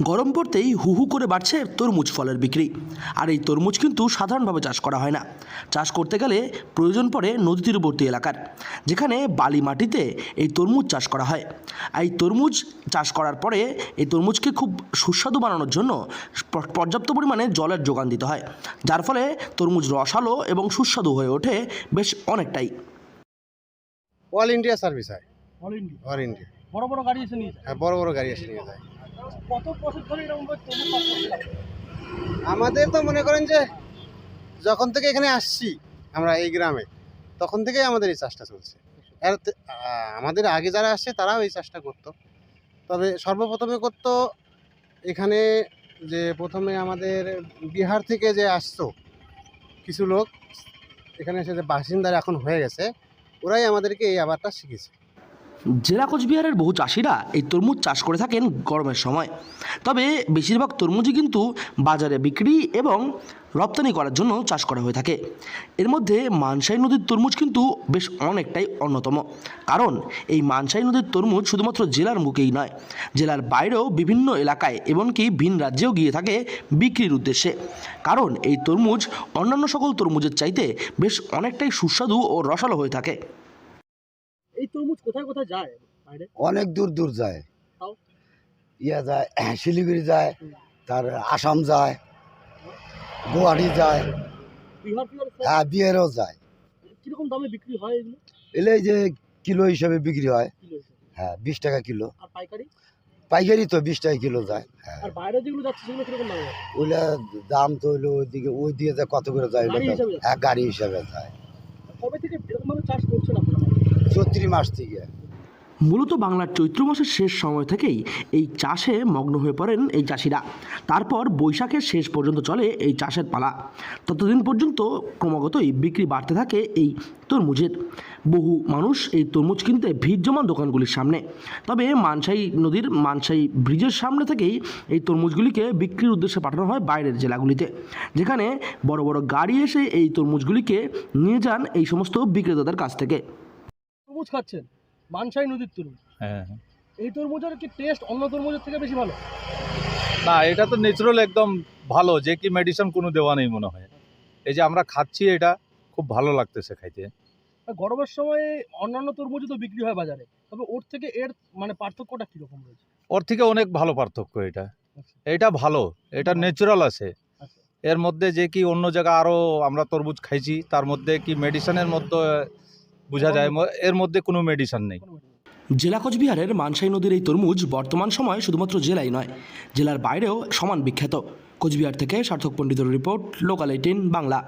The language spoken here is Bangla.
গরম পড়তেই হু হু করে বাড়ছে তরমুজ ফলের বিক্রি। আর এই তরমুজ কিন্তু সাধারণভাবে চাষ করা হয় না। চাষ করতে গেলে প্রয়োজন পড়ে নদী তীরবর্তী এলাকার, যেখানে বালি মাটিতে এই তরমুজ চাষ করা হয়। এই তরমুজ চাষ করার পরে এই তরমুজকে খুব সুস্বাদু বানানোর জন্য পর্যাপ্ত পরিমাণে জলের যোগান দিতে হয়, যার ফলে তরমুজ রসালো এবং সুস্বাদু হয়ে ওঠে বেশ অনেকটাই। অল ইন্ডিয়া সার্ভিস হয়। অল ইন্ডিয়া অল ইন্ডিয়া, বড় বড় গাড়ি এসে নিয়ে যায়। হ্যাঁ, বড় বড় গাড়ি এসে নিয়ে যায়। কত বছর ধরে এরকম ভাবে তরমুজ চাষ করতে লাগে? আমাদের তো মনে করেন যে যখন থেকে এখানে আসছি আমরা এই গ্রামে, তখন থেকেই আমাদের এই চাষটা চলছে। আমাদের আগে যারা আসছে তারাও এই চাষটা করতো, তবে সর্বপ্রথমে করতো এখানে যে প্রথমে আমাদের বিহার থেকে যে আসতো কিছু লোক, এখানে এসে যে বাসিন্দারা এখন হয়ে গেছে, ওরাই আমাদেরকে এই আবারটা শিখেছে। জেলা কোচবিহারের বহু চাষিরা এই তরমুজ চাষ করে থাকেন গরমের সময়। তবে বেশিরভাগ তরমুজই কিন্তু বাজারে বিক্রি এবং রপ্তানি করার জন্য চাষ করা হয়ে থাকে। এর মধ্যে মানসাই নদীর তরমুজ কিন্তু বেশ অনেকটাই অন্যতম, কারণ এই মানসাই নদীর তরমুজ শুধুমাত্র জেলার মুখেই নয়, জেলার বাইরেও বিভিন্ন এলাকায় এমনকি ভিন রাজ্যেও গিয়ে থাকে বিক্রির উদ্দেশ্যে। কারণ এই তরমুজ অন্যান্য সকল তরমুজের চাইতে বেশ অনেকটাই সুস্বাদু ও রসালো হয়ে থাকে। এই তরমুজ কোথায় কোথায় যায় বাইরে? অনেক দূর দূর যায়। তাও? যায় শিলিগুড়ি যায়, তার আসাম যায়, গুয়াহাটি যায়, বিহার ফিহার সব? হ্যাঁ বিহারেও যায়। কিরকম দামে বিক্রি হয় এগুলো? এলে এই যে কিলো হিসাবে বিক্রি হয়, কিলো হিসেবে? হ্যাঁ 20 টাকা কিলো। আর পাইকারি? পাইকারি তো 20 টাকা কিলো যায়। হ্যাঁ, আর বাইরে যেগুলো যাচ্ছে সেগুলো কিরকম দাম? ওইটা দাম তো হইলো ওই দিকে যায় কত করে যায়, গাড়ি হিসাবে যায়? হ্যাঁ গাড়ি হিসাবে যায়। কবে থেকে এরকম ভাবে চাষ করছেন আপনারা? 34 মাস থেকে। মূলত বাংলার চৈত্র মাসের শেষ সময় থেকেই এই চাষে মগ্ন হয়ে পড়েন এই চাষিরা। তারপর বৈশাখের শেষ পর্যন্ত চলে এই চাষের পালা। ততদিন পর্যন্ত ক্রমাগতই বিক্রি বাড়তে থাকে এই তরমুজের। বহু মানুষ এই তরমুজ কিনতে ভিড় জমান দোকানগুলির সামনে। তবে মানসাই নদীর মানসাই ব্রিজের সামনে থেকেই এই তরমুজগুলিকে বিক্রির উদ্দেশ্যে পাঠানো হয় বাইরের জেলাগুলিতে, যেখানে বড় বড় গাড়ি এসে এই তরমুজগুলিকে নিয়ে যান এই সমস্ত বিক্রেতাদের কাছ থেকে। তরমুজ খাচ্ছেন, মানসাই নদীর তরমুজ। হ্যাঁ, এই তরমুজের কি টেস্ট অন্য তরমুজের থেকে বেশি ভালো? না এটা তো ন্যাচারাল একদম ভালো, যে কি মেডিসিন কোনো দেওয়া নেই মনে হয়। এই যে আমরা খাচ্ছি এটা খুব ভালো লাগতেছে খাইতে। আর গরমের সময় অন্যান্য তরমুজ তো বিক্রি হয় বাজারে, তবে ওর থেকে এর মানে পার্থক্যটা কিরকম রয়েছে? ওর থেকে অনেক ভালো পার্থক্য এটা। এটা ভালো, এটা ন্যাচারাল আছে। আচ্ছা। এর মধ্যে যে কি অন্য জায়গায় আরও আমরা তরমুজ খাইছি তার মধ্যে কি মেডিসিনের মধ্যে বোঝা যায়, এর মধ্যে কোনো মেডিসিন নেই। জেলা কোচবিহারের মানসাই নদীর এই তরমুজ বর্তমান সময়ে শুধুমাত্র জেলাই নয়, জেলার বাইরেও সমান বিখ্যাত। কোচবিহার থেকে সার্থক পণ্ডিতের রিপোর্ট, লোকাল 18 বাংলা।